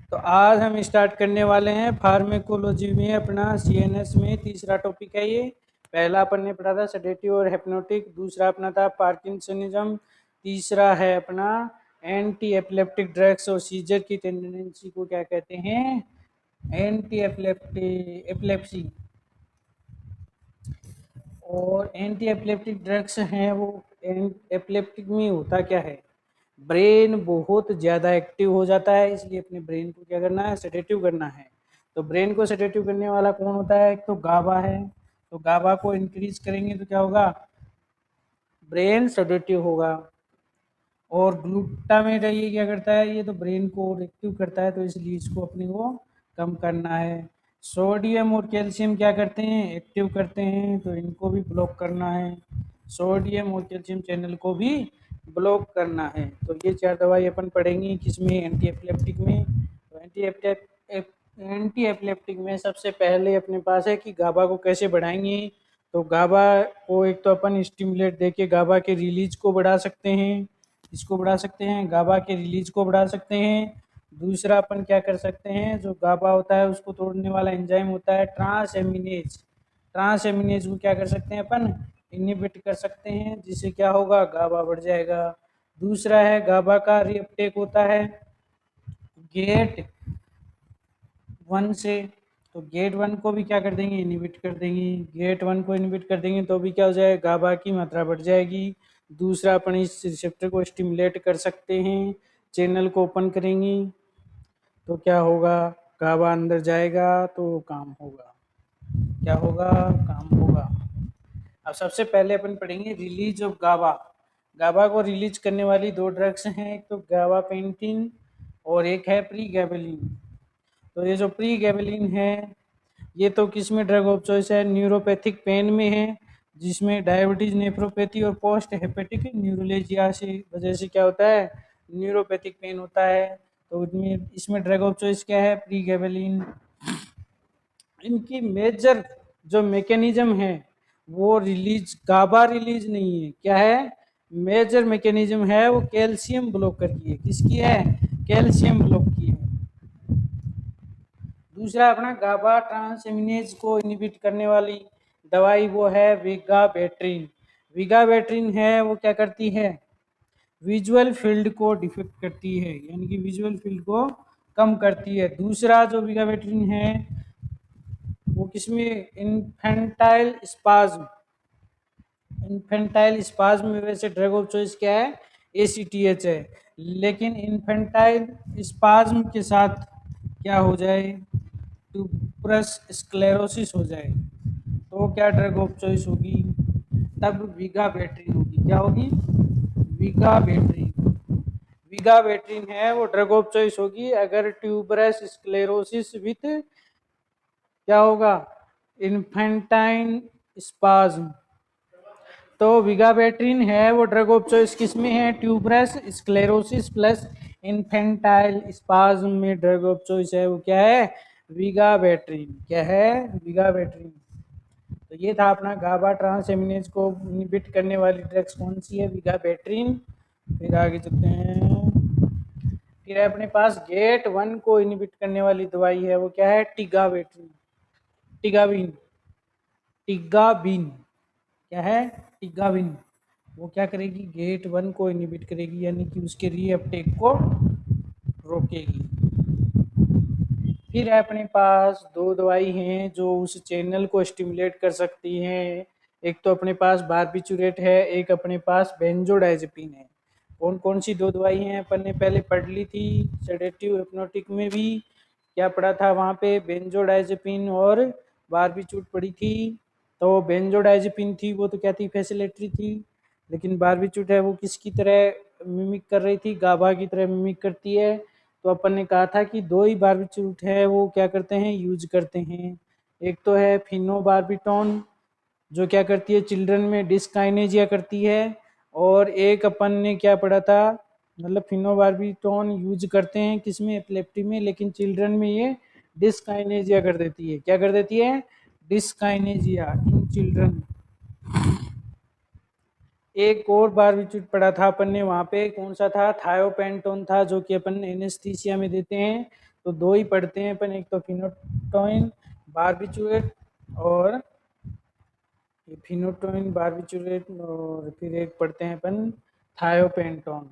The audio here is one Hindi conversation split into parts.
तो आज हम स्टार्ट करने वाले हैं फार्मेकोलॉजी में अपना सीएनएस में तीसरा टॉपिक है ये। पहला अपन ने पढ़ा था सेडेटिव और हिप्नोटिक, दूसरा अपना था पार्किंसनिज्म, तीसरा है अपना एंटी एपिलेप्टिक ड्रग्स और सीजर की टेंडेंसी को क्या कहते हैं, एंटी एपिलेप्सी। और एंटी एपिलेप्टिक ड्रग्स हैं वो एपिलेप्टिक में होता क्या है, ब्रेन बहुत ज़्यादा एक्टिव हो जाता है, इसलिए अपने ब्रेन को क्या करना है, सेडेटिव करना है। तो ब्रेन को सेडेटिव करने वाला कौन होता है, एक तो गाबा है। तो गाबा को इंक्रीज करेंगे तो क्या होगा, ब्रेन सेडेटिव होगा। और ग्लूटामेट है, ये क्या करता है, ये तो ब्रेन को एक्टिव करता है, तो इसलिए इसको अपने को कम करना है। सोडियम और कैल्शियम क्या करते हैं, एक्टिव करते हैं, तो इनको भी ब्लॉक करना है। सोडियम और कैल्शियम चैनल को भी ब्लॉक करना है। तो ये चार दवाई अपन पढ़ेंगे किसमें, एंटी एपिलेप्टिक में। तो एंटी एपिलेप्टिक में सबसे पहले अपने पास है कि गाबा को कैसे बढ़ाएंगे। तो गाबा को एक तो अपन स्टिमुलेट देके गाबा के रिलीज को बढ़ा सकते हैं, इसको बढ़ा सकते हैं, गाबा के रिलीज को बढ़ा सकते हैं। दूसरा अपन क्या कर सकते हैं, जो गाबा होता है उसको तोड़ने वाला एंजाइम होता है ट्रांस एमिनेज, ट्रांस एमिनेज को क्या कर सकते हैं अपन, इनहिबिट कर सकते हैं, जिससे क्या होगा, गाबा बढ़ जाएगा। दूसरा है गाबा का रीअपटेक होता है गेट वन से, तो गेट वन को भी क्या कर देंगे, इनहिबिट कर देंगे। गेट वन को इनहिबिट कर देंगे तो भी क्या हो जाएगा, गाबा की मात्रा बढ़ जाएगी। दूसरा अपन इस रिसेप्टर को स्टिमुलेट कर सकते हैं, चैनल को ओपन करेंगे तो क्या होगा, गाबा अंदर जाएगा तो काम होगा, क्या होगा, काम होगा। अब सबसे पहले अपन पढ़ेंगे रिलीज ऑफ गाबा। गाबा को रिलीज करने वाली दो ड्रग्स हैं, एक तो गाबा पेंटिन और एक है प्री गैबेलिन। तो ये जो प्री गैबेलिन है ये तो किस में ड्रग ऑफ चॉइस है, न्यूरोपैथिक पेन में है, जिसमें डायबिटीज, नेफ्रोपैथी और पोस्ट हेपेटिक न्यूरोलेजिया से वजह से क्या होता है, न्यूरोपैथिक पेन होता है। तो इसमें ड्रग ऑफ चॉइस क्या है, प्री गैबेलिन। इनकी मेजर जो मैकेनिज्म है वो रिलीज, गाबा रिलीज नहीं है, क्या है, मेजर मैकेनिज्म है वो कैल्शियम ब्लॉकर की है, किसकी है, कैल्शियम ब्लॉक की है। दूसरा अपना गाबा ट्रांसएमिनेज को इनहिबिट करने वाली दवाई वो है विगाबेट्रिन। विगाबेट्रिन है वो क्या करती है, विजुअल फील्ड को डिफेक्ट करती है, यानी कि विजुअल फील्ड को कम करती है। दूसरा जो विगाबेट्रिन है वो किसमें, इन्फेंटाइल स्पाज्म, इन्फेंटाइल स्पाज्म में वैसे ड्रग ऑफ चॉइस क्या है, ACTH है, लेकिन इन्फेंटाइल स्पाज्म के साथ क्या हो जाए, ट्यूबरस स्क्लेरोसिस हो जाए तो क्या ड्रग ऑफ चॉइस होगी, तब विगाबेट्रिन होगी, क्या होगी, विगाबेट्रिन। विगाबेट्रिन है वो ड्रग ऑफ चॉइस होगी अगर ट्यूबरस स्क्लेरोसिस विथ क्या होगा, इन्फेंटाइन स्पाज्म। तो विगाबेट्रिन है वो ड्रग ऑफ चॉइस किस में है, tuberous sclerosis plus infantile spasm में ड्रग ऑफ चॉइस है वो क्या है, विगाबेट्रिन, क्या है, विगाबेट्रिन। तो ये था अपना गाबा ट्रांसएमिनेज को इनहिबिट करने वाली ड्रग्स कौन सी है, विगाबेट्रिन। फिर आगे चलते हैं, फिर अपने पास गेट वन को इनहिबिट करने वाली दवाई है वो क्या है, टिगाबेट्रिन, टिगाबिन, टिगाबिन, क्या है, टिगाबिन। वो क्या करेगी, गेट वन को इनहिबिट करेगी, यानी कि उसके रीअपटेक को रोकेगी। फिर अपने पास दो दवाई हैं जो उस चैनल को स्टिमुलेट कर सकती हैं, एक तो अपने पास बारबिचुरेट है, एक अपने पास बेंजोडाइजेपिन है। कौन कौन सी दो दवाई हैं अपन ने पहले पढ़ ली थी, सेडेटिव हिप्नोटिक में भी क्या पढ़ा था, वहाँ पे बेंजोडाइजेपिन और बारबिचूट पढ़ी थी। तो बेंजोडाइजेपिन थी वो तो क्या थी, फैसिलेटरी थी, लेकिन बारबिचूट है वो किसकी तरह मिमिक कर रही थी, गाबा की तरह मिमिक करती है। तो अपन ने कहा था कि दो ही बारबिचूट है वो क्या करते हैं, यूज करते हैं। एक तो है फिनोबार्बिटॉन जो क्या करती है, चिल्ड्रन में डिस्काइनेजिया करती है, और एक अपन ने क्या पढ़ा था, मतलब फिनोबार्बिटॉन यूज करते हैं किसमें, एपिलेप्टी में, लेकिन चिल्ड्रन में ये डिस्काइनेजिया कर देती है, क्या कर देती है, डिस्काइनेजिया इन चिल्ड्रन। एक और बारबिचूट पढ़ा था अपन ने, वहाँ पे कौन सा था, थायोपेंटोन था, जो कि अपन एनेस्थीसिया में देते हैं। तो दो ही पढ़ते हैं अपन, एक तो फिनोटोइन बारबिचुएट और फिनोटोइन बारबिचुएट, और फिर एक पढ़ते हैं अपन थायोपेंटोन,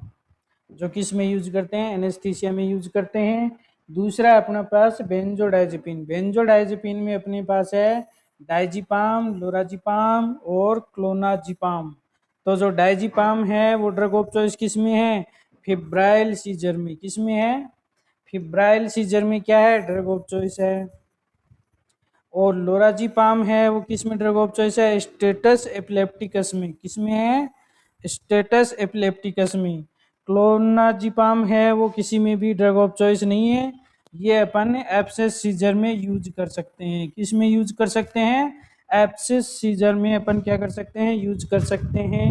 जो किस में यूज करते हैं, एनेस्थीसिया में यूज करते हैं। दूसरा है अपने पास बेंजोडाइजेपिन। बेंजोडाइजेपिन में अपने पास है डाइजिपाम, लोराजिपाम और क्लोनाजिपाम। तो जो डाइजिपाम है वो ड्रग ऑफ चॉइस किस में है, फिब्राइल सीजर में। किस में है, फिब्राइल सीजर में क्या है, ड्रग ऑफ चॉइस है। और लोराजिपाम है वो किस में ड्रग ऑफ चॉइस है, स्टेटस एपिलेप्टिकस में। किस में है, स्टेटस एपिलेप्टिकस में। क्लोनाजिपाम है वो किसी में भी ड्रग ऑफ चॉइस नहीं है। ये अपन एब्सेस सीजर में यूज कर सकते हैं। किस में यूज कर सकते हैं, एब्सेस सीजर में अपन क्या कर सकते हैं, यूज कर सकते हैं।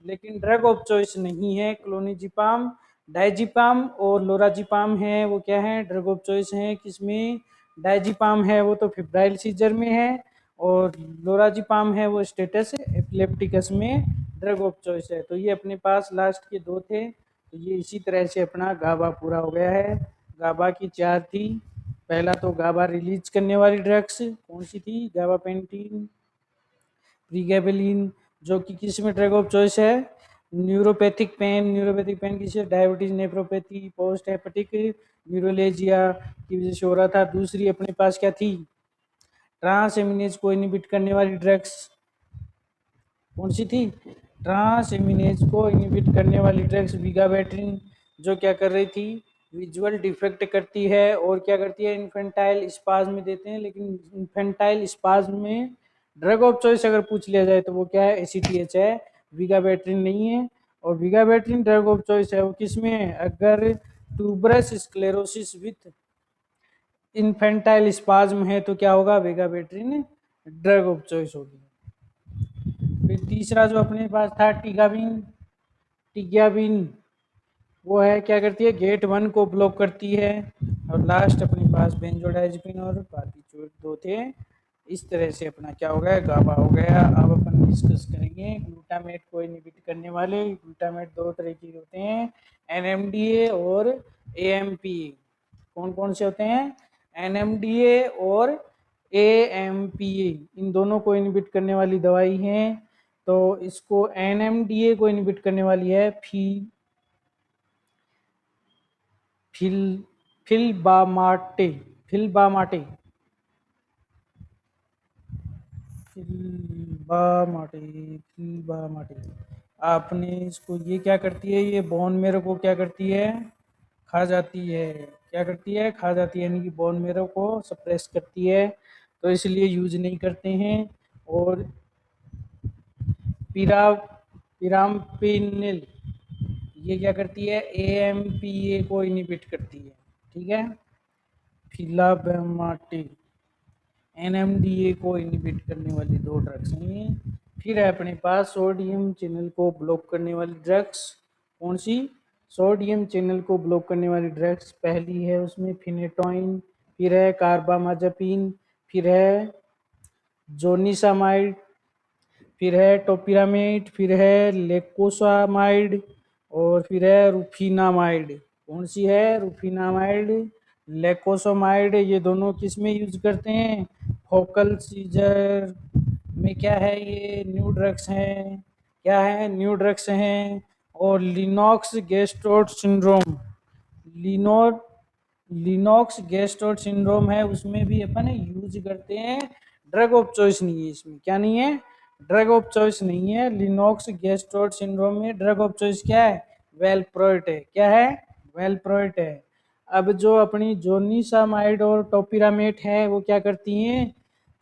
लेकिन ड्रग ऑफ चॉइस नहीं है क्लोनिजिपाम। डाइजिपाम और लोराजिपाम है वो क्या है, ड्रग ऑफ चॉइस है। किसमें, डाइजिपाम है वो तो फिब्राइल सीजर में है, और लोराजिपाम है वो स्टेटस एपिलेप्टिकस में ड्रग ऑफ चॉइस है। तो ये अपने पास लास्ट के दो थे। तो ये इसी तरह से अपना गाबा पूरा हो गया है। गाबा की चार थी। पहला तो गाबा रिलीज करने वाली ड्रग्स कौन सी थी, गाबापेंटीन, प्रीगैबलिन, जो कि किस में ड्रग ऑफ चॉइस है, न्यूरोपैथिक पेन। न्यूरोपैथिक पेन किसी डायबिटीज, नेफ्रोपैथी, पोस्ट हेपेटिक न्यूरोलेजिया की वजह से हो रहा था। दूसरी अपने पास क्या थी, ट्रांस एमिनेज को इनहिबिट करने वाली ड्रग्स कौन सी थी, ट्रांस एमिनेज को इनहिबिट करने वाली ड्रग्स विगाबैट्रिन, जो क्या कर रही थी, विजुअल डिफेक्ट करती है और क्या करती है, इन्फेंटाइल स्पाज्म में देते हैं। लेकिन इन्फेंटाइल स्पाज्म में ड्रग ऑफ चॉइस अगर पूछ लिया जाए तो वो क्या है, एसीटीएच है, विगाबैट्रिन नहीं है। और विगाबैट्रिन ड्रग ऑफ चॉइस है वो किस में है, अगर tuberous sclerosis with infantile spasm है तो क्या होगा, विगाबैट्रिन ड्रग ऑफ चॉइस होगी। फिर तीसरा जो अपने पास था टिगाबिन, टिग्याबिन वो है क्या करती है, गेट 1 को ब्लॉक करती है। और लास्ट अपने पास बेंजोडाइजिपिन और बारबिचुएट दो थे। इस तरह से अपना क्या हो गया, गाबा हो गया। अब अपन डिस्कस करेंगे ग्लूटामेट को इनहिबिट करने वाले। ग्लूटामेट दो तरह के होते हैं, एनएमडीए और एएमपी। कौन कौन से होते हैं, एनएमडीए और एएमपीए, इन दोनों को इनहिबिट करने वाली दवाई है। तो इसको एनएमडीए को इनहिबिट करने वाली है फिल फिलबामाटे, फिलबामाटे, फिलबामाटे, फिलबामाटे। आपने इसको, ये क्या करती है, ये बोन मेरो को क्या करती है, खा जाती है। क्या करती है, खा जाती है, यानी कि बोन मेरो को सप्रेस करती है। तो इसलिए यूज नहीं करते हैं। और पिरा पिराम्पिनिल ये क्या करती है, एएमपीए को इनहिबिट करती है। ठीक है, फिलाबामाटे एनएमडीए को इनहिबिट करने वाली दो ड्रग्स हैं। फिर है अपने पास सोडियम चैनल को ब्लॉक करने वाली ड्रग्स। कौन सी, सोडियम चैनल को ब्लॉक करने वाली ड्रग्स पहली है उसमें फिनेटोइन, फिर है कार्बामाजेपिन, फिर है जोनिसामाइड, फिर है टोपिरामेट, फिर है लेकोसामाइड, और फिर है रुफिनामाइड। कौन सी है, रुफिनामाइड, लेकोसामाइड। ये दोनों किस में यूज करते हैं, फोकल सीजर में। क्या है, ये न्यू ड्रग्स हैं, क्या है, न्यू ड्रग्स हैं। और Lenox गेस्ट्रोड syndrome, Lionel Lenox गेस्ट्रोड syndrome है, उसमें भी अपन यूज करते हैं। ड्रग ऑफ चॉइस नहीं है इसमें, क्या नहीं है, ड्रग ऑफ चॉइस नहीं है। लिनॉक्स गेस्ट्रोड सिंड्रोम में ड्रग ऑफ चॉइस क्या है, वेलप्रोइट है। क्या है, वेलप्रोइट है। अब जो अपनी जोनिसामाइड और टोपिरामेट है वो क्या करती हैं,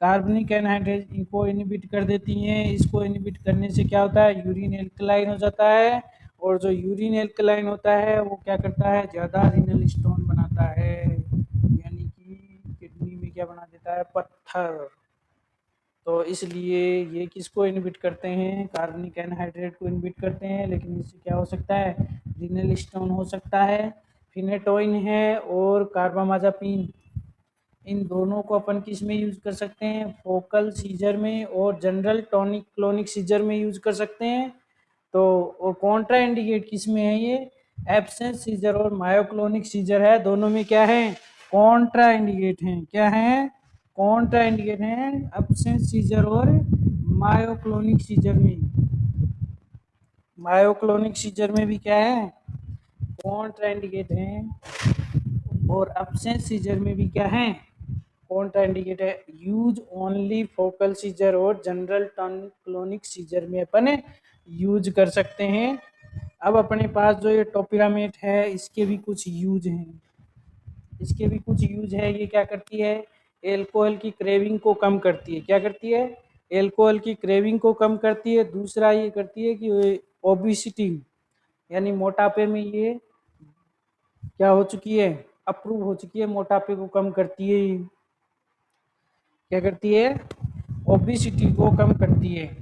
कार्बनिक एनहाइड्रेट इनको इनहिबिट कर देती हैं। इसको इनहिबिट करने से क्या होता है, यूरिन एल्कलाइन हो जाता है। और जो यूरिन एल्कलाइन होता है वो क्या करता है, ज़्यादा रीनल स्टोन बनाता है, यानी कि किडनी में क्या बना देता है, पत्थर। तो इसलिए ये किसको इनहिबिट करते हैं, कार्बनिक एनहाइड्रेट को इनहिबिट करते हैं। लेकिन इससे क्या हो सकता है, रीनल स्टोन हो सकता है। फिनेटोइन है और कार्बामाजापिन, इन दोनों को अपन किस में यूज कर सकते हैं, फोकल सीजर में और जनरल टॉनिक क्लोनिक सीजर में यूज कर सकते हैं। तो और कॉन्ट्रा इंडिकेट किस में है, ये एब्सेंस सीजर और मायोक्लोनिक सीजर है, दोनों में क्या है, कॉन्ट्रा इंडिकेट हैं, क्या हैं, कॉन्ट्रा इंडिकेट हैं एब्सेंट सीजर और मायोक्लोनिक सीजर में। मायोक्लोनिक सीजर में भी क्या है, कॉन्ट्रा इंडिकेट हैं, और एब्सेंट सीजर में भी क्या है, कॉन्ट्रा इंडिकेट है। यूज ओनली फोकल सीजर और जनरल टॉनिक क्लोनिक सीजर में अपन यूज कर सकते हैं। अब अपने पास जो ये टोपिरामेट है इसके भी कुछ यूज हैं, इसके भी कुछ यूज है। ये क्या करती है, एल्कोहल की क्रेविंग को कम करती है, क्या करती है, एल्कोहल की क्रेविंग को कम करती है। दूसरा ये करती है कि ओबिसिटी यानी मोटापे में ये क्या हो चुकी है, अप्रूव हो चुकी है, मोटापे को कम करती है। क्या करती है, ओबिसिटी को कम करती है।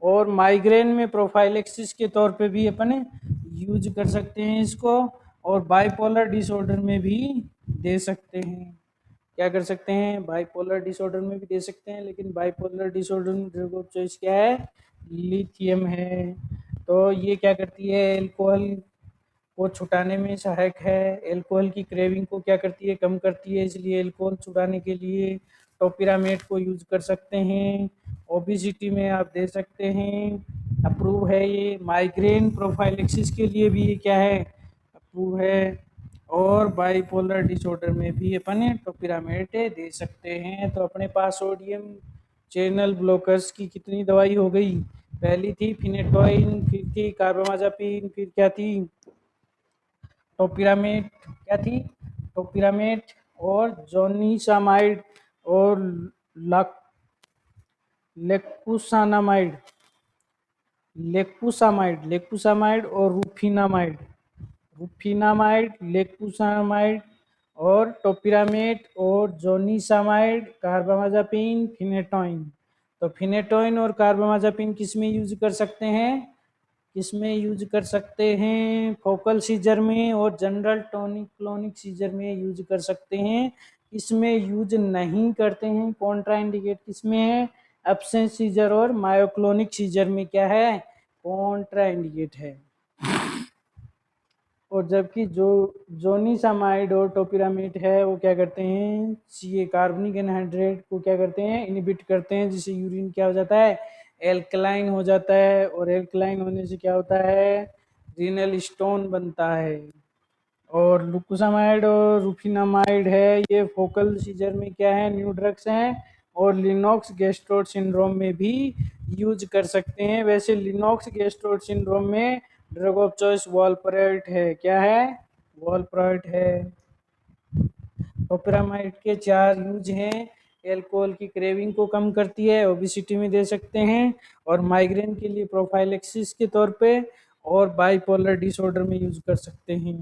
और माइग्रेन में प्रोफाइलेक्सिस के तौर पे भी अपन यूज कर सकते हैं इसको, और बाइपोलर डिसऑर्डर में भी दे सकते हैं। क्या कर सकते हैं, बाइपोलर डिसऑर्डर में भी दे सकते हैं, लेकिन बाइपोलर डिसऑर्डर में ड्रग ऑफ चॉइस क्या है, लिथियम है। तो ये क्या करती है, एल्कोहल को छुटाने में सहायक है, एल्कोहल की क्रेविंग को क्या करती है, कम करती है, इसलिए एल्कोहल छुटाने के लिए टोपिरामेट को यूज कर सकते हैं। ओबिसिटी में आप दे सकते हैं, अप्रूव है ये। माइग्रेन प्रोफाइलेक्सिस के लिए भी ये क्या है, अप्रूव है। और बाइपोलर डिसऑर्डर में भी अपन टोपिरामेट दे सकते हैं। तो अपने पास सोडियम चैनल ब्लॉकर्स की कितनी दवाई हो गई, पहली थी फिनेटोइन, फिर थी कार्बामाजापिन, फिर क्या थी, टोपिरामेट, क्या थी, टोपिरामेट और जोनिसामाइड और लेक्पुसानामाइड, लेक्पुसामाइड और रूफिनामाइड, लेक्पुसामाइड और टोपिरामेट और जोनिसामाइड, कार्बामाजापिन, फिनेटोइन। तो फिनेटोइन और कार्बामाजापिन किस में यूज कर सकते हैं, किसमें यूज कर सकते हैं, फोकल सीजर में और जनरल टॉनिक क्लोनिक सीजर में यूज कर सकते हैं। इसमें यूज नहीं करते हैं, कॉन्ट्रा इंडिकेट किसमें है, एब्सेंट सीजर और मायोक्लोनिक सीजर में क्या है, कॉन्ट्रा इंडिकेट है। और जबकि जो जोनिसामाइड और टोपिरामेट है वो क्या करते हैं, सी कार्बनिक एनहाइड्रेट को क्या करते हैं, इनहिबिट करते हैं, जिससे यूरिन क्या हो जाता है, एल्कलाइन हो जाता है, और एल्कलाइन होने से क्या होता है, रीनल स्टोन बनता है। और लुकोसामाइड और रुफिनामाइड है, ये फोकल सीजर में क्या है, न्यू ड्रग्स हैं, और लिनॉक्स गैस्ट्रोड सिंड्रोम में भी यूज कर सकते हैं। वैसे लिनॉक्स गैस्ट्रोड सिंड्रोम में ड्रग ऑफ चॉइस वॉल्पराइट है, क्या है, वॉल्पराइट है। टोपिरामाइड के 4 यूज हैं, एल्कोहल की क्रेविंग को कम करती है, ओबिसिटी में दे सकते हैं, और माइग्रेन के लिए प्रोफाइलेक्सिस के तौर पे, और बाइपोलर डिसऑर्डर में यूज कर सकते हैं।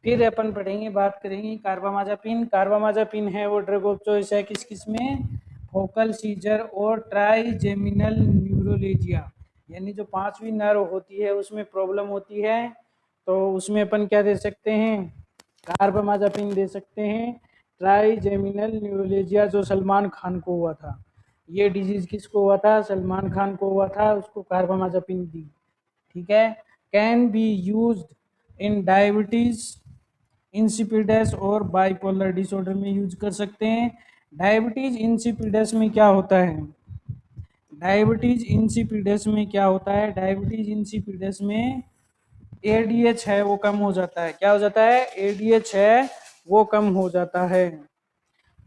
फिर अपन पढ़ेंगे, बात करेंगे कार्बामाजापिन। कार्बामाजापिन है वो ड्रग ऑफ चॉइस है किस किस में, फोकल सीजर और ट्राइजेमिनल न्यूरोलेजिया, यानी जो 5वीं नर्व होती है उसमें प्रॉब्लम होती है, तो उसमें अपन क्या दे सकते हैं, कार्बामाजापिन दे सकते हैं। ट्राइजेमिनल न्यूरोलेजिया जो सलमान खान को हुआ था, ये डिजीज किसको हुआ था, सलमान खान को हुआ था, उसको कार्बामाजापिन दी, ठीक है। Can be used in diabetes insipidus और बाइपोलर डिसऑर्डर में यूज कर सकते हैं। डायबिटीज इंसिपिडस में क्या होता है, डायबिटीज इंसिपिडस में क्या होता है, डायबिटीज इंसिपिडस में एडीएच है वो कम हो जाता है, क्या हो जाता है, एडीएच है वो कम हो जाता है।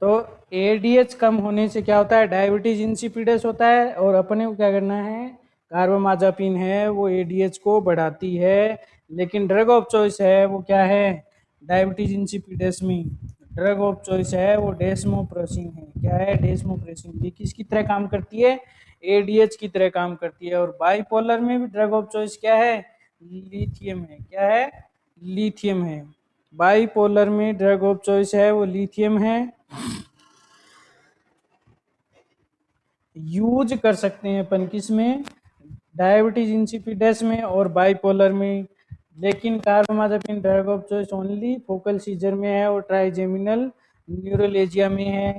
तो एडीएच कम होने से क्या होता है, डायबिटीज इंसिपिडस होता है, और अपने को क्या करना है, कार्बामाजापिन है वो एडीएच को बढ़ाती है। लेकिन ड्रग ऑफ चॉइस है वो क्या है, डायबिटीज इंसिपिडस में ड्रग ऑफ चॉइस है वो डेस्मोप्रेसिन है, क्या है, डेस्मोप्रेसिन। ये किसकी तरह काम करती है, एडीएच की तरह काम करती है। और बाइपोलर में भी ड्रग ऑफ चॉइस क्या है, लिथियम है, क्या है, लिथियम है। बाइपोलर में ड्रग ऑफ चॉइस है वो लिथियम है, यूज कर सकते हैं अपन किस में, डायबिटीज इंसिपिडस में और बाइपोलर में। लेकिन carbamazepine drug of choice only focal seizure में है और ट्राइजेमिनल न्यूरोलेजिया में है,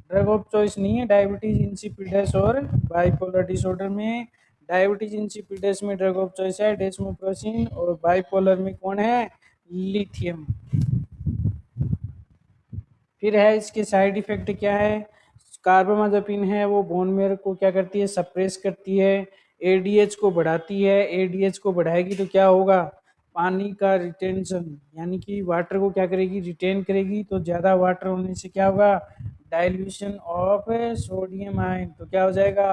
ड्रग ऑफ चॉइस नहीं है डायबिटीज इंसिपिडस और बाइपोलर डिसऑर्डर में। डायबिटीज इंसिपिडस में ड्रग ऑफ चॉइस है डेस्मोप्रेसिन, और बाइपोलर में कौन है, लिथियम। फिर है इसके साइड इफ़ेक्ट क्या है, कार्बामाज़ेपिन है वो बोन मैरो को क्या करती है, सप्रेस करती है, एडीएच को बढ़ाती है, एडीएच को बढ़ाएगी तो क्या होगा, पानी का रिटेंशन यानी कि वाटर को क्या करेगी, रिटेन करेगी, तो ज़्यादा वाटर होने से क्या होगा, डाइल्यूशन ऑफ सोडियम आयन, तो क्या हो जाएगा,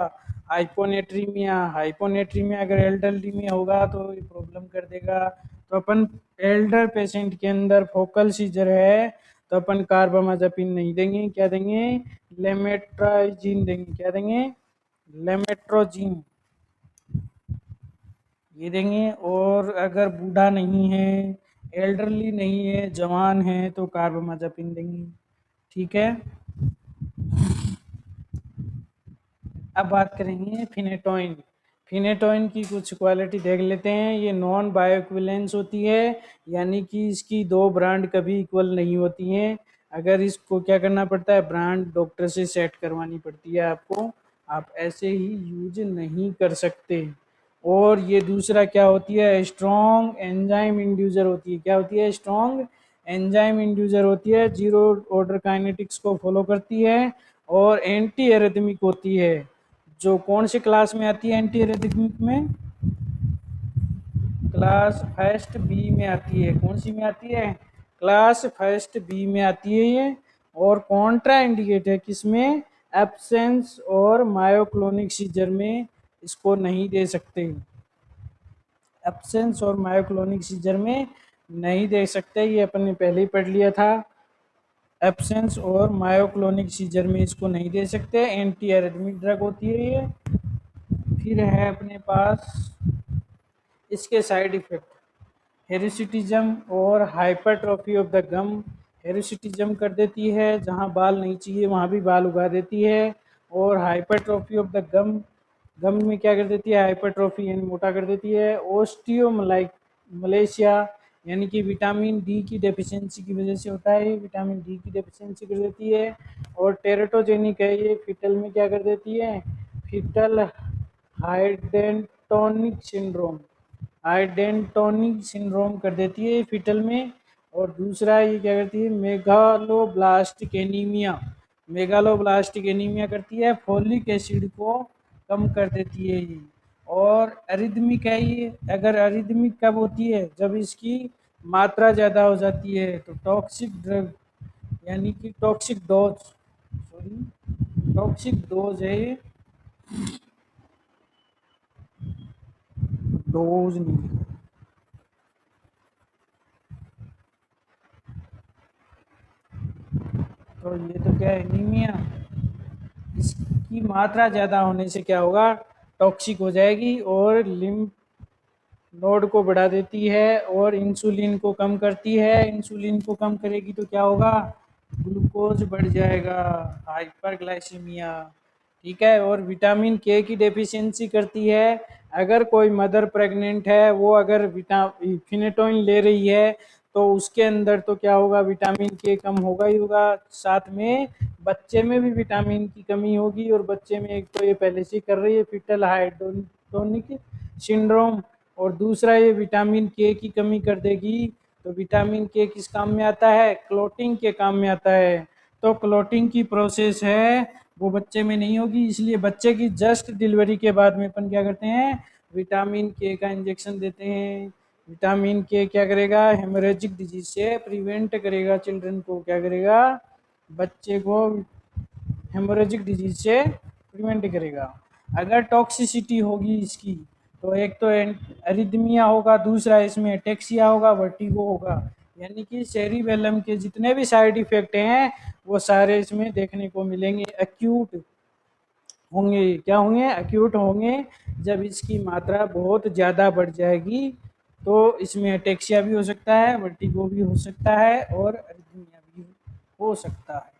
हाइपोनेट्रीमिया। हाइपोनेट्रीमिया अगर एल्डरली में होगा तो ये प्रॉब्लम कर देगा। तो अपन एल्डर पेशेंट के अंदर फोकल सीजर है तो अपन कार्बामाज़ेपिन नहीं देंगे, क्या देंगे, लेमेट्राइजीन देंगे, क्या देंगे, लेमेट्रोजीन ये देंगे। और अगर बूढ़ा नहीं है, एल्डरली नहीं है, जवान है तो कार्बामाज़ेपिन देंगे। ठीक है, अब बात करेंगे फिनेटोइन। फिनेटोइन की कुछ क्वालिटी देख लेते हैं। ये नॉन बायोइक्विलेंस होती है, यानी कि इसकी दो ब्रांड कभी इक्वल नहीं होती हैं। अगर इसको क्या करना पड़ता है, ब्रांड डॉक्टर से सेट करवानी पड़ती है आपको, आप ऐसे ही यूज नहीं कर सकते। और ये दूसरा क्या होती है, स्ट्रॉन्ग एंजाइम इंड्यूसर होती है। क्या होती है, स्ट्रॉन्ग एंजाइम इंड्यूसर होती है, जीरो ऑर्डर काइनेटिक्स को फॉलो करती है और एंटी एरिथमिक होती है। जो कौन से क्लास में आती है एंटी एरिथमिक में, क्लास फर्स्ट बी में आती है। कौन सी में आती है, क्लास फर्स्ट बी में आती है ये। और कॉन्ट्रा इंडिकेट है किसमें, एब्सेंस और मायोक्लोनिक सीजर में इसको नहीं दे सकते, एब्सेंस और मायोक्लोनिक सीजर में नहीं दे सकते, ये अपन ने पहले ही पढ़ लिया था। एब्सेंस और मायोक्लोनिक सीजर में इसको नहीं दे सकते, एंटी एरिथमिक ड्रग होती है ये। फिर है अपने पास इसके साइड इफेक्ट, हेरिसिटिज्म और हाइपरट्रॉफी ऑफ द गम। हेरिसिटिज्म कर देती है, जहाँ बाल नहीं चाहिए वहाँ भी बाल उगा देती है। और हाइपरट्रॉफी ऑफ द गम, गम में क्या कर देती है, हाइपरट्रॉफी यानी मोटा कर देती है। ओस्टियोमलाइक मलेशिया यानी कि विटामिन डी की डेफिशिएंसी की वजह से होता है, विटामिन डी की डेफिशिएंसी कर देती है। और टेरेटोजेनिक है ये, फीटल में क्या कर देती है, फीटल हाइडेंटोनिक सिंड्रोम, हाइडेंटोनिक सिंड्रोम कर देती है फीटल में। और दूसरा ये क्या करती है, मेगालोब्लास्टिक एनीमिया, मेगालोब्लास्टिक एनीमिया करती है, फोलिक एसिड को कम कर देती है ये। और अरिदमिक है ये, अगर अरिदमिक कब होती है, जब इसकी मात्रा ज़्यादा हो जाती है। तो टॉक्सिक ड्रग यानी कि toxic dose, sorry toxic dose है ये, डोज नहीं, तो ये तो क्या है, एनीमिया, इसकी मात्रा ज़्यादा होने से क्या होगा, टॉक्सिक हो जाएगी और लिम्फ नोड को बढ़ा देती है और इंसुलिन को कम करती है। इंसुलिन को कम करेगी तो क्या होगा, ग्लूकोज बढ़ जाएगा, हाइपरग्लाइसीमिया। ठीक है, और विटामिन के की डेफिशिएंसी करती है। अगर कोई मदर प्रेग्नेंट है, वो अगर फिनेटोइन ले रही है तो उसके अंदर तो क्या होगा, विटामिन के कम होगा ही होगा, साथ में बच्चे में भी विटामिन की कमी होगी। और बच्चे में एक तो ये पहले से कर रही है फिटल हाइड्रोनिक सिंड्रोम, और दूसरा ये विटामिन के की कमी कर देगी। तो विटामिन के किस काम में आता है, क्लोटिंग के काम में आता है। तो क्लोटिंग की प्रोसेस है वो बच्चे में नहीं होगी, इसलिए बच्चे की जस्ट डिलीवरी के बाद में अपन क्या करते हैं, विटामिन के का इंजेक्शन देते हैं। विटामिन के क्या करेगा, हेमोरेजिक डिजीज से प्रिवेंट करेगा, चिल्ड्रन को क्या करेगा, बच्चे को हेमोरेजिक डिजीज से प्रिवेंट करेगा। अगर टॉक्सिसिटी होगी इसकी, तो एक तो एरिथमिया होगा, दूसरा इसमें एटेक्सिया होगा, वर्टिगो होगा, यानी कि सेरिबेलम के जितने भी साइड इफेक्ट हैं वो सारे इसमें देखने को मिलेंगे। एक्यूट होंगे, क्या होंगे, एक्यूट होंगे। जब इसकी मात्रा बहुत ज़्यादा बढ़ जाएगी तो इसमें एटेक्सिया भी हो सकता है, वर्टिगो भी हो सकता है और एरिथमिया भी हो सकता है।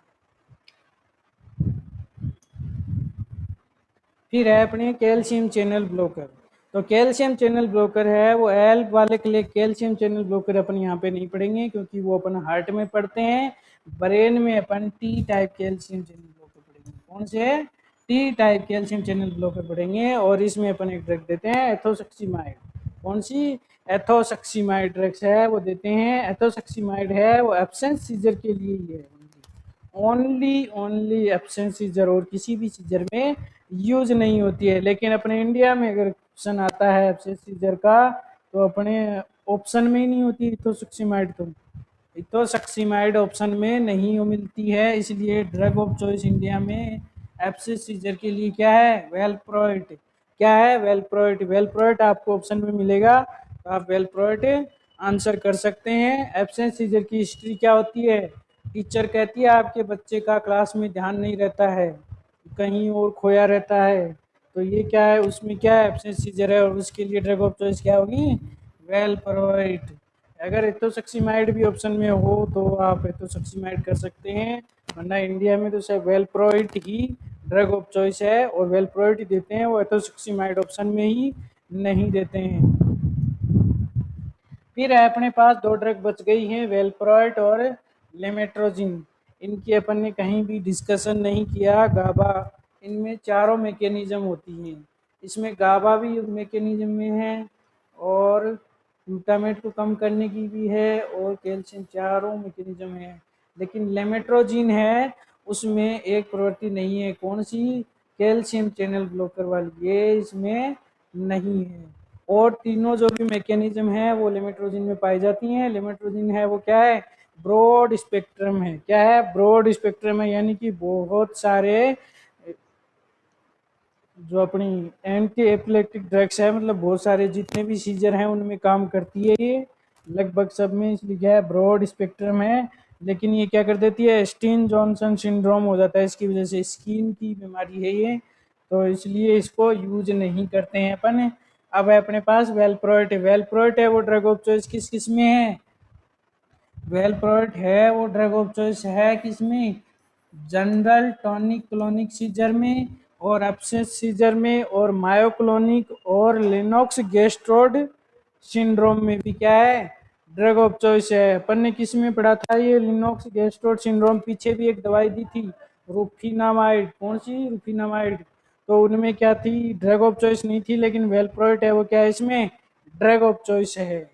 फिर है अपने कैल्शियम चैनल ब्लॉकर। तो कैल्शियम चैनल ब्लॉकर है वो एल वाले के लिए, कैल्शियम चैनल ब्लॉकर अपन यहाँ पे नहीं पढ़ेंगे क्योंकि वो अपन हार्ट में पढ़ते हैं। ब्रेन में अपन T type calcium channel blocker पढ़ेंगे। कौन से, T type calcium channel blocker पढ़ेंगे। और इसमें अपन एक ड्रग देते हैं एथोसक्सीमाइड। कौन सी, एथोसक्सीमाइड ड्रग्स है वो देते हैं। एथोसक्सीमाइड है वो एब्सेंस सीजर के लिए ही है, ओनली एब्सेंट सीजर और किसी भी सीजर में यूज नहीं होती है। लेकिन अपने इंडिया में अगर क्वेश्चन आता है एब्सेंट सीजर का तो अपने ऑप्शन में ही नहीं होती इथोसक्सीमाइड। तो इथोसक्सीमाइड ऑप्शन में नहीं मिलती है, इसलिए ड्रग ऑफ चॉइस इंडिया में एब्सेंट सीजर के लिए क्या है? वेलप्रोइट। क्या है? वेलप्रोइट। वेलप्रोइट आपको ऑप्शन में मिलेगा तो आप वेलप्रोइट आंसर कर सकते हैं। एब्सेंट सीजर की हिस्ट्री क्या होती है? टीचर कहती है आपके बच्चे का क्लास में ध्यान नहीं रहता है, कहीं और खोया रहता है, तो ये क्या है? उसमें क्या है? एब्सेंट सीजर है और उसके लिए ड्रग ऑफ चॉइस क्या होगी? वेलप्रोइट। अगर एथोसक्सीमाइड भी ऑप्शन में हो तो आप एथोसक्सीमाइड कर सकते हैं, वरना इंडिया में तो सिर्फ वेलप्रोइट ही ड्रग ऑफ चॉइस है और वेलप्रोइट ही देते हैं, वो एथोसक्सीमाइड ऑप्शन में ही नहीं देते हैं। फिर अपने पास दो ड्रग बच गई हैं, वेलप्रोइट और लेमेट्रोजिन। इनकी अपन ने कहीं भी डिस्कशन नहीं किया। गाबा, इनमें चारों मैकेनिज्म होती हैं, इसमें गाबा भी मैकेनिज्म में है और ग्लूटामेट को कम करने की भी है और कैल्शियम, चारों मैकेनिज्म है। लेकिन लेमेट्रोजिन है उसमें एक प्रवृत्ति नहीं है, कौन सी? कैल्शियम चैनल ब्लॉकर वाली, ये इसमें नहीं है। और तीनों जो भी मैकेनिज्म है वो लेमेट्रोजिन में पाई जाती हैं। लेमेट्रोजिन है वो क्या है? ब्रॉड स्पेक्ट्रम है। क्या है? ब्रॉड स्पेक्ट्रम है, यानी कि बहुत सारे जो अपनी एंटी एपिलेप्टिक ड्रग्स है, मतलब बहुत सारे जितने भी सीजर हैं उनमें काम करती है ये, लगभग सब में, इसलिए क्या है? ब्रॉड स्पेक्ट्रम है। लेकिन ये क्या कर देती है? स्टीन जॉनसन सिंड्रोम हो जाता है इसकी वजह से, स्किन की बीमारी है ये, तो इसलिए इसको यूज नहीं करते हैं अपन। अब है अपने पास वेलप्रोइट। वेलप्रोइट है वो ड्रग ऑफ चॉइस किस किस में है? वेलप्रोइट है वो ड्रग ऑफ चॉइस है किस में? जनरल टॉनिक क्लोनिक सीजर में और एब्सेंट सीजर में और मायोक्लोनिक और लेनॉक्स गैस्ट्रोड सिंड्रोम में भी क्या है? ड्रग ऑफ चॉइस है। अपन ने किस में पढ़ा था ये लिनॉक्स गैस्ट्रोड सिंड्रोम? पीछे भी एक दवाई दी थी, रूफिनामाइड। कौन सी? रूफिनामाइड। तो उनमें क्या थी? ड्रग ऑफ चॉइस नहीं थी, लेकिन वेलप्रोइट है वो क्या है? इसमें ड्रग ऑफ चॉइस है।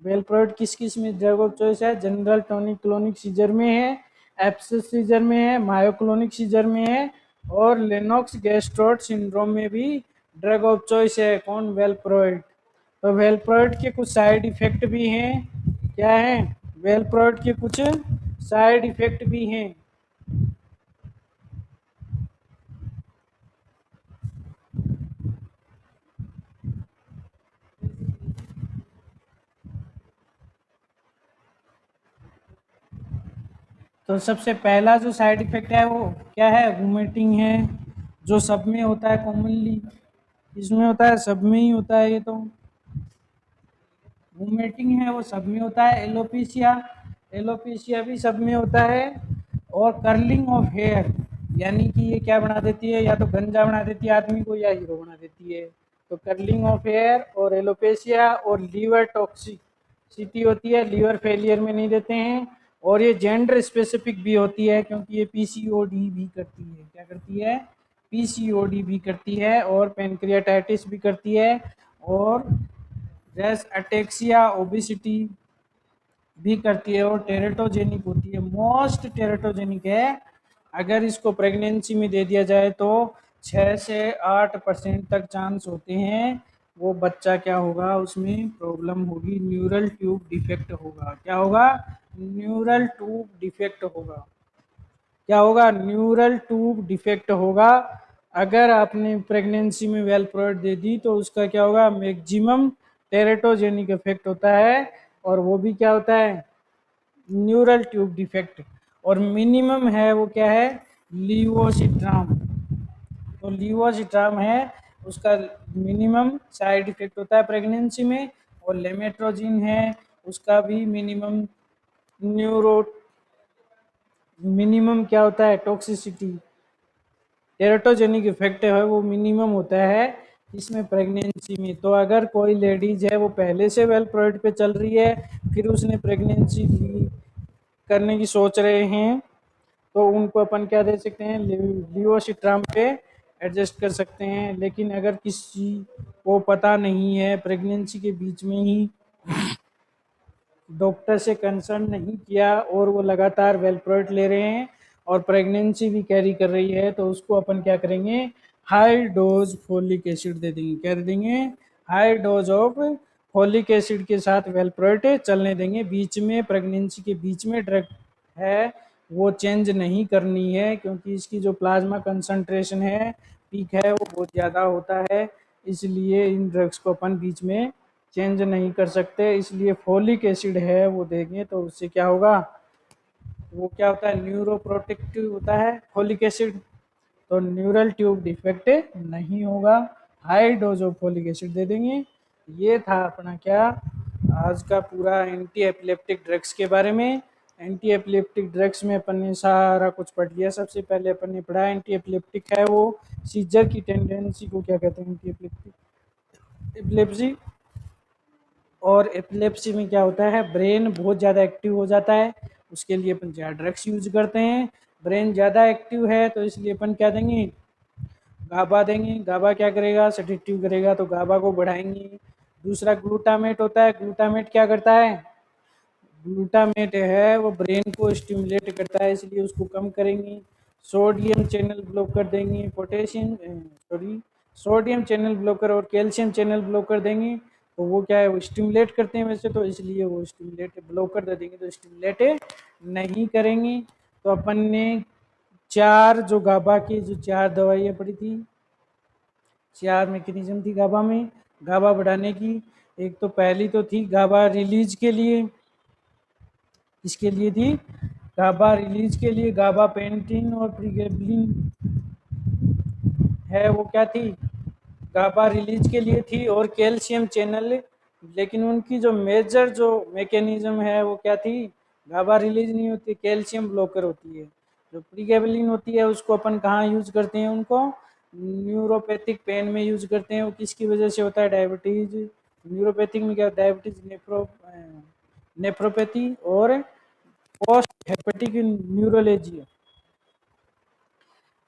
वेलप्रोइट किस किस में ड्रग ऑफ चॉइस है? जनरल टॉनिक क्लोनिक सीजर में है, एब्सेस सीजर में है, मायोक्लोनिक सीजर में है और लेनॉक्स गैस्ट्रोड सिंड्रोम में भी ड्रग ऑफ चॉइस है। कौन? वेलप्रोइट। तो वेलप्रोइट के कुछ साइड इफेक्ट भी हैं। क्या है? वेलप्रोइट के कुछ साइड इफेक्ट भी हैं। तो सबसे पहला जो साइड इफेक्ट है वो क्या है? वोमिटिंग है, जो सब में होता है कॉमनली। इसमें होता है, सब में ही होता है ये तो। वोमिटिंग है वो सब में होता है। एलोपेशिया, एलोपेशिया भी सब में होता है। और कर्लिंग ऑफ हेयर, यानी कि ये क्या बना देती है? या तो गंजा बना देती है आदमी को या हीरो बना देती है। तो कर्लिंग ऑफ हेयर और एलोपेशिया और लीवर टॉक्सिसिटी होती है, लीवर फेलियर में नहीं देते हैं। और ये जेंडर स्पेसिफिक भी होती है क्योंकि ये पीसीओडी भी करती है। क्या करती है? पीसीओडी भी करती है और पेनक्रियाटाइटिस भी करती है और जैस अटेक्सिया ओबिसिटी भी करती है और टेरेटोजेनिक होती है। मोस्ट टेरेटोजेनिक है। अगर इसको प्रेगनेंसी में दे दिया जाए तो 6 से 8% तक चांस होते हैं वो बच्चा क्या होगा? उसमें प्रॉब्लम होगी, न्यूरल ट्यूब डिफेक्ट होगा। क्या होगा? न्यूरल ट्यूब डिफेक्ट होगा। क्या होगा? न्यूरल ट्यूब डिफेक्ट होगा। अगर आपने प्रेगनेंसी में वेलप्रोइड दे दी तो उसका क्या होगा? मैक्सिमम टेरेटोजेनिक इफेक्ट होता है और वो भी क्या होता है? Neural tube defect. और मिनिमम है वो क्या है? लीवोसिट्राम। तो लीवोसिट्राम है उसका मिनिमम साइड इफेक्ट होता है प्रेगनेंसी में। और लेमेट्रोजिन है उसका भी मिनिमम न्यूरो मिनिमम क्या होता है? टॉक्सिसिटी, टेरेटोजेनिक इफेक्ट है वो मिनिमम होता है इसमें प्रेगनेंसी में। तो अगर कोई लेडीज है वो पहले से वेलप्रोइड पे चल रही है, फिर उसने प्रेगनेंसी करने की सोच रहे हैं, तो उनको अपन क्या दे सकते हैं? लिवोसिट्राम पे एडजस्ट कर सकते हैं। लेकिन अगर किसी को पता नहीं है, प्रेगनेंसी के बीच में ही डॉक्टर से कंसर्न नहीं किया और वो लगातार वेलप्रोइड ले रहे हैं, और प्रेगनेंसी भी कैरी कर रही है, तो उसको अपन क्या करेंगे, हाई डोज फोलिक एसिड दे देंगे। क्या दे देंगे, high dose of folic acid के साथ वेलप्रोएट चलने देंगे। बीच में प्रेगनेंसी के बीच में ड्रग है वो चेंज नहीं करनी है, क्योंकि इसकी जो प्लाज्मा कंसंट्रेशन है, पीक है, वो बहुत ज़्यादा होता है, इसलिए इन ड्रग्स को अपन बीच में चेंज नहीं कर सकते। इसलिए फोलिक एसिड है वो देंगे, तो उससे क्या होगा, वो क्या होता है, न्यूरोप्रोटेक्टिव होता है फोलिक एसिड, तो न्यूरल ट्यूब डिफेक्ट नहीं होगा। High dose of folic acid दे देंगे। ये था अपना क्या, आज का पूरा एंटी एपिलेप्टिक ड्रग्स के बारे में। एंटी एपिलेप्टिक ड्रग्स में अपन ने सारा कुछ पढ़ लिया। सबसे पहले अपन ने पढ़ा एंटी एपिलेप्टिक है वो सीजर की टेंडेंसी को क्या कहते हैं, एंटी एपिलेप्सी। और एपिलेप्सी में क्या होता है, ब्रेन बहुत ज़्यादा एक्टिव हो जाता है, उसके लिए अपन ज़्यादा ड्रग्स यूज करते हैं। ब्रेन ज़्यादा एक्टिव है तो इसलिए अपन क्या देंगे, गाबा देंगे। गाबा क्या करेगा, सेडेटिव करेगा, तो गाबा को बढ़ाएंगे। दूसरा ग्लूटामेट होता है। ग्लूटामेट क्या करता है, ग्लूटामेट है वो ब्रेन को स्टिमुलेट करता है, इसलिए उसको कम करेंगे। सोडियम चैनल ब्लॉकर देंगे, सोडियम चैनल ब्लॉकर और कैल्शियम चैनल ब्लॉकर देंगे, तो वो क्या है, वो स्टिमुलेट करते हैं वैसे तो, इसलिए वो स्टिमुलेट ब्लॉकर दे देंगे तो स्टिमुलेट नहीं करेंगे। तो अपन ने चार जो गाबा की जो चार दवाइयाँ पड़ी थी, चार मैकेनिज्म थी गाबा में, गाबा बढ़ाने की। एक तो पहली तो थी गाबा रिलीज के लिए, इसके लिए थी गाबा रिलीज के लिए गाबा पेंटिन और प्रीगेबलिन है वो क्या थी, गाबा रिलीज के लिए थी। और कैल्शियम चैनल, लेकिन उनकी जो मेजर जो मैकेनिज्म है वो क्या थी, गाबा रिलीज नहीं होती, कैल्शियम ब्लॉकर होती है। जो प्रीगेबलिन होती है उसको अपन कहाँ यूज करते हैं, उनको न्यूरोपैथिक पेन में यूज करते हैं। वो किसकी वजह से होता है, डायबिटीज। न्यूरोपैथिक में क्या, डायबिटीज, नेफ्रोपैथी और पोस्ट हेपेटिक न्यूरोलॉजी,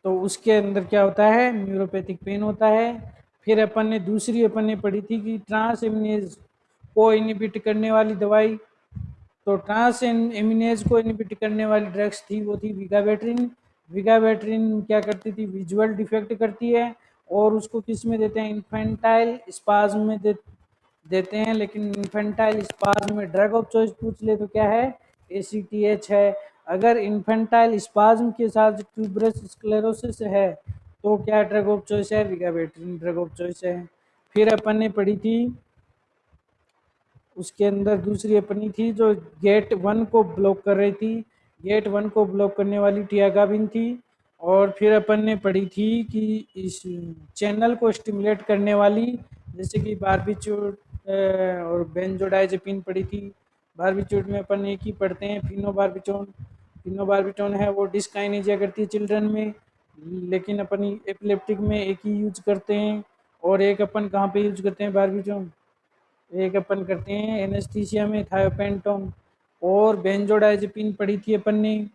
तो उसके अंदर क्या होता है, न्यूरोपैथिक पेन होता है। फिर अपन ने दूसरी अपन ने पढ़ी थी कि ट्रांस एमिनेज को इनिबिट करने वाली दवाई, तो ट्रांस एमिनेज को इनिबिट करने वाली ड्रग्स थी वो थी विगाबेट्रिन। विगाबेट्रिन क्या करती थी, विजुअल डिफेक्ट करती है, और उसको किस में देते हैं, इन्फेंटाइल स्पाज्म में देते हैं। लेकिन इन्फेंटाइल स्पाज्म में ड्रग ऑफ चॉइस पूछ ले तो क्या है, ACTH है। अगर इन्फेंटाइल स्पाज्म के साथ ट्यूबरस स्क्लेरोसिस है तो क्या ड्रग ऑफ चॉइस है, विगाबेट्रिन ड्रग ऑफ चॉइस है। फिर अपन ने पढ़ी थी उसके अंदर दूसरी अपनी थी जो गेट 1 को ब्लॉक कर रही थी, गेट 1 को ब्लॉक करने वाली टियागाबिन थी। और फिर अपन ने पढ़ी थी कि इस चैनल को स्टिमुलेट करने वाली, जैसे कि बारबिट्यूट और बेंजोडाइजेपिन पढ़ी थी। बारबिट्यूट में अपन एक ही पढ़ते हैं, फिनोबारबिटोन। फिनोबारबिटोन है वो डिस्काइनेजिया करती है चिल्ड्रन में, लेकिन अपन एपिलेप्टिक में एक ही यूज करते हैं। और एक अपन कहाँ पे यूज करते हैं बारबिटोन, एक अपन करते हैं एनेस्थीसिया में, थायोपेंटोन। और बेंजोडाइजेपिन पढ़ी थी अपन ने,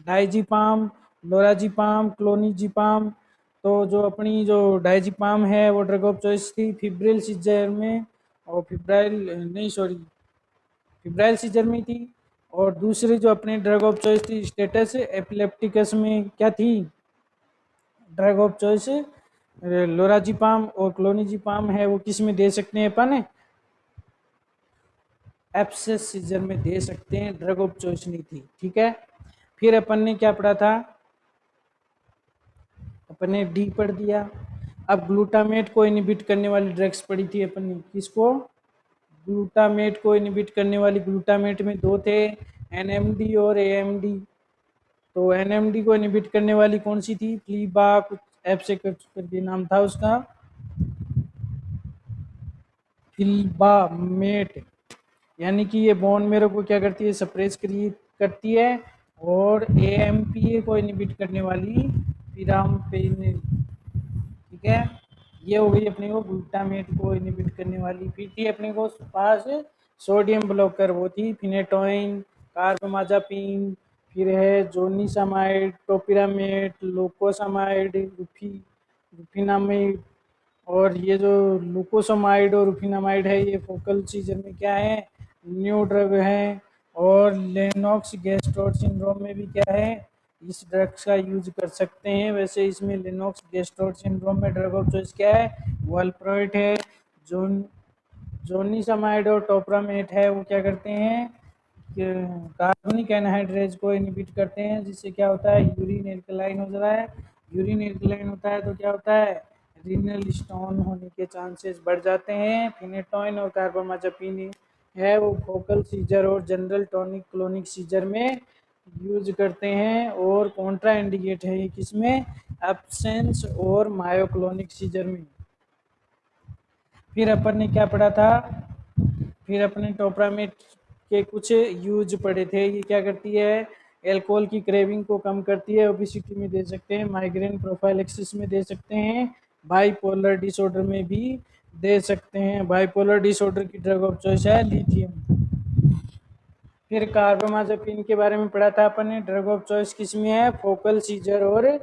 डाइजीपाम, लोराजीपाम, क्लोनिजीपाम। तो जो अपनी जो डाइजीपाम है वो ड्रग ऑफ चॉइस थी फिब्रिल सीजर में, और फिब्राइल सीजर में थी। और दूसरी जो अपनी ड्रग ऑफ चॉइस थी स्टेटस एपिलेप्टिकस में क्या थी, ड्रग ऑफ चॉइस लोराजीपाम और क्लोनिजीपाम है वो किस में दे सकते हैं अपन, एब्सेस सीजर में दे सकते हैं, ड्रग ऑफ चॉइस नहीं थी। ठीक है, फिर अपन ने क्या पढ़ा था, अपन ने डी पढ़ दिया। अब ग्लूटामेट को इनिबिट करने वाली ड्रग्स पढ़ी थी अपन ने, किसको, ग्लूटामेट को इनिबिट करने वाली। ग्लूटामेट में दो थे, NMD और AMD। तो NMD को इनिबिट करने वाली कौन सी थी, फ्लीबा कुछ ऐप से करके नाम था उसका, फिल्बामेट। यानी कि ये बोन मेरो को क्या करती है, सप्रेस करती है। और AMPA को इनिबिट करने वाली पिरामपेनिल। ठीक है, ये हो गई अपने को ग्लूटामेट को इनिबिट करने वाली। फिर थी अपने को पास सोडियम ब्लॉकर, वो थी फिनेटोइन, कार्बामाजापिन। फिर है जोनिसामाइड, टोपिरामेट, लोकोसामाइड, रुफिनामाइड। और ये जो लुकोसामाइड और रुफिनामाइड है ये फोकल सीजन में क्या है, न्यू ड्रग है। और लेनॉक्स गैस्ट्रोड सिंड्रोम में भी क्या है, इस ड्रग्स का यूज कर सकते हैं। वैसे इसमें लेनोक्स गैस्ट्रोड सिंड्रोम में ड्रग ऑफ चॉइस क्या है, वॉल्प्रोइट है। जोन जोनिसामाइड और टोप्रामेट है, वो क्या करते हैं कि कार्बनिक एनहाइड्रेज को इनहिबिट करते हैं, जिससे क्या होता है यूरिन एल्कलाइन हो जाता है। यूरिन एल्कलाइन होता है तो क्या होता है, रीनल स्टोन होने के चांसेस बढ़ जाते हैं। फिनेटोइन और कार्बामाज़ेपिन है वो फोकल सीजर और जनरल टॉनिक क्लोनिक सीजर में यूज करते हैं। और कॉन्ट्रा इंडिकेट है ये किसमें, एब्सेंस और मायोक्लोनिक सीजर में। फिर अपन ने क्या पढ़ा था, फिर अपने टोपरामेट के कुछ यूज पड़े थे। ये क्या करती है, एल्कोहल की क्रेविंग को कम करती है, ओबिसिटी में दे सकते हैं, माइग्रेन प्रोफाइलेक्सिस में दे सकते हैं, बाइपोलर डिसऑर्डर में भी दे सकते हैं। बाइपोलर डिसऑर्डर की ड्रग ऑफ चॉइस है लिथियम। फिर कार्बामाज़ेपिन के बारे में पढ़ा था अपन ने, ड्रग ऑफ चॉइस किसमें है, फोकल सीजर और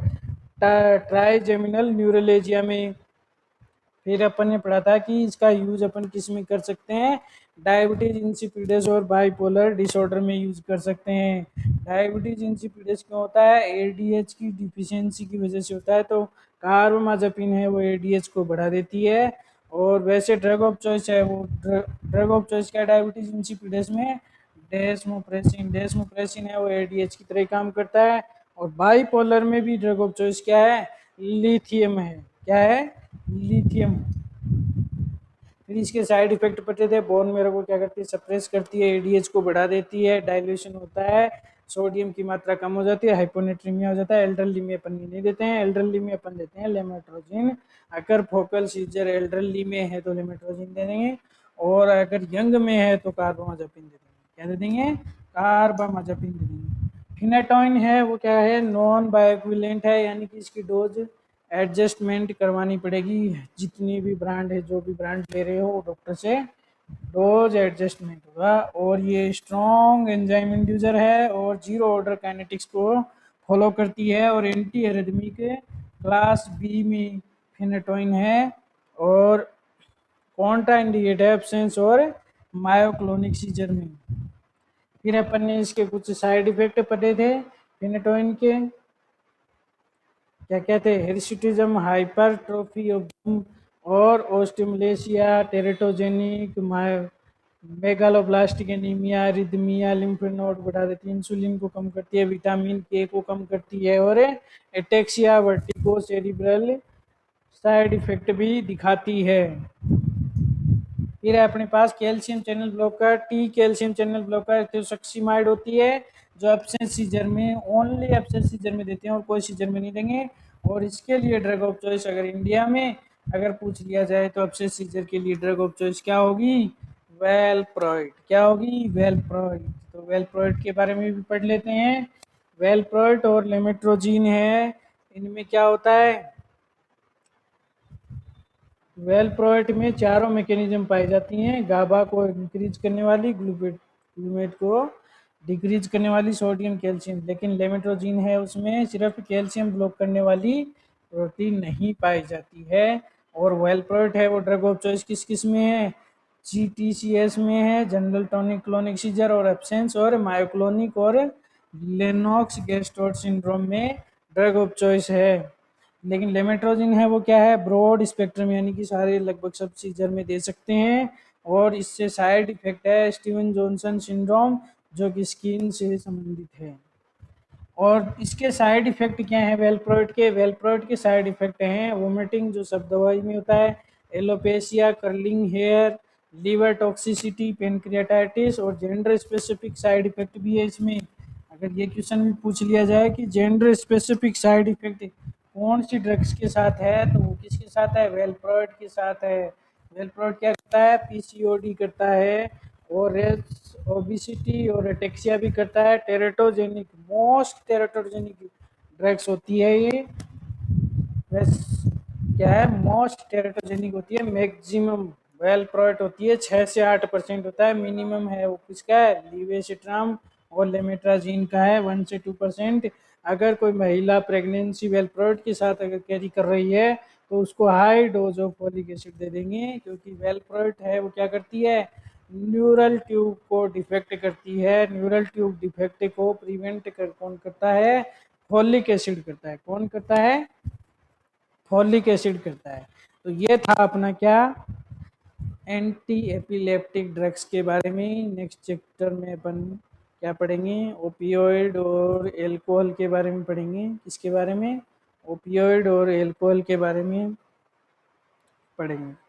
ट्राइजेमिनल न्यूरोलेजिया में। फिर अपन ने पढ़ा था कि इसका यूज अपन किस में कर सकते हैं, डायबिटीज इंसिपिडस और बाइपोलर डिसऑर्डर में यूज कर सकते हैं। डायबिटीज इंसिपिडस क्यों होता है, एडीएच की डिफिशियंसी की वजह से होता है, तो कार्बामाज़ेपिन है वो एडीएच को बढ़ा देती है। और वैसे ड्रग ऑफ चॉइस है वो ड्रग ऑफ चॉइस क्या डायबिटीज इंसिपिडस में, डेस्मोप्रेसिन। डेस्मोप्रेसिन है वो एडीएच की तरह काम करता है। और बाइपोलर में भी ड्रग ऑफ चॉइस क्या है, लिथियम है। क्या है, लिथियम। फिर इसके साइड इफेक्ट पढ़ते थे, बोन मेरो को क्या करती है, सप्रेस करती है, एडीएच को बढ़ा देती है, डाइल्यूशन होता है, सोडियम की मात्रा कम हो जाती है, हाइपोनेट्रीमिया हो जाता है। एल्डरली में अपन नहीं देते हैं, एल्डरली में अपन देते हैं लेमेट्रोजिन। अगर फोकल सीजर एल्डरली में है तो लेमेट्रोजिन दे देंगे, और अगर यंग में है तो कार्बामाज़ेपिन दे देंगे। क्या दे देंगे, कार्बामाज़ेपिन दे देंगे। फिनेटोइन है वो क्या है, नॉन बायोइक्विलेंट है, यानी कि इसकी डोज एडजस्टमेंट करवानी पड़ेगी। जितनी भी ब्रांड है, जो भी ब्रांड ले रहे हो डॉक्टर से डोज एडजस्टमेंट होगा। और ये स्ट्रॉन्ग एंजाइम इंड्यूसर है और जीरो ऑर्डर काइनेटिक्स को फॉलो करती है। और एंटी एरिथमिक क्लास बी में फिनेटोइन है। और कॉन्ट्रा इंडिकेट है एब्सेंस और मायोक्लोनिक सीजर में। फिर अपन ने इसके कुछ साइड इफेक्ट पढ़े थे फिनेटोइन के, क्या कहते हैं, हिर्सुटिज्म, हाइपरट्रोफी और ओस्टिमुलेशिया, teratogenic megaloblastic anaemia, रिदमिया, lymph node बढ़ा देती है, इंसुलिन को कम करती है, विटामिन के को कम करती है, और ataxia, vertigo, cerebral side effect भी दिखाती है। फिर है अपने पास calcium channel blocker, T calcium channel blocker तो सक्सीमाइड होती है, जो एब्सेंस सीजर में, ओनली एब्सेंस सीजर में देते हैं और कोई सीजर में नहीं देंगे। और इसके लिए ड्रग ऑफ चॉइस अगर इंडिया में अगर पूछ लिया जाए तो एब्सेंस सीजर के लिए ड्रग ऑफ चॉइस क्या होगी, वेलप्रोइड। क्या होगी, वेलप्रोइड। तो वेलप्रोइड के बारे में भी पढ़ लेते हैं। वेलप्रोइड और लेमेट्रोजीन है, इनमें क्या होता है, वेलप्रोइट में चारों मैकेनिज्म पाई जाती हैं, गाबा को इंक्रीज करने वाली, ग्लूमेट को डिक्रीज करने वाली, सोडियम कैल्शियम। लेकिन लेमेट्रोजीन है उसमें सिर्फ कैल्शियम ब्लॉक करने वाली प्रोटीन नहीं पाई जाती है। और वेलप्रोइट है वो ड्रग ऑफ चॉइस किस किस में है, जीटीसीएस में है, जनरल टॉनिक क्लोनिक सीजर और एब्सेंस और मायोक्लोनिक और लेनॉक्स गैस्ट्रोड सिंड्रोम में ड्रग ऑफ चॉइस है। लेकिन लेमेट्रोजिन है वो क्या है, ब्रॉड स्पेक्ट्रम, यानी कि सारे लगभग सब सीजर में दे सकते हैं। और इससे साइड इफेक्ट है स्टीवन जॉनसन सिंड्रोम, जो कि स्किन से संबंधित है। और इसके साइड इफेक्ट क्या है वेलप्रोइड के, वेलप्रोइड के साइड इफेक्ट हैं वोमिटिंग, जो सब दवाई में होता है, alopecia, curling hair, liver toxicity, pancreatitis, और जेंडर स्पेसिफिक साइड इफेक्ट भी है इसमें। अगर ये क्वेश्चन भी पूछ लिया जाए कि जेंडर स्पेसिफिक साइड इफेक्ट कौन सी ड्रग्स के साथ है, तो वो किसके साथ है, वेलप्रोइड के साथ है। वेलप्रोइड क्या करता है, पीसीओडी करता है, और रेस ओबिसिटी और एटेक्सिया भी करता है। टेरेटोजेनिक, मोस्ट टेरेटोजेनिक ड्रग्स होती है ये। बस क्या है, मोस्ट टेरेटोजेनिक होती है। मैक्सिमम वेलप्रोइट होती है 6 से 8% होता है। मिनिमम है वो किसका है, लीवेसिट्राम और लेमेट्राजीन का है 1 से 2%। अगर कोई महिला प्रेगनेंसी वेलप्रोइट के साथ अगर कैरी कर रही है तो उसको high dose of folic acid दे देंगे, क्योंकि वेलप्रोइट है वो क्या करती है, न्यूरल ट्यूब को डिफेक्ट करती है। न्यूरल ट्यूब डिफेक्ट को प्रिवेंट कर कौन करता है, फॉलिक एसिड करता है। कौन करता है? फॉलिक एसिड करता है। तो ये था अपना क्या, एंटी एपिलेप्टिक ड्रग्स के बारे में। नेक्स्ट चैप्टर में अपन क्या पढ़ेंगे? ओपियोइड और एल्कोहल के बारे में पढ़ेंगे। किसके बारे में? ओपियोइड और एल्कोहल के बारे में पढ़ेंगे।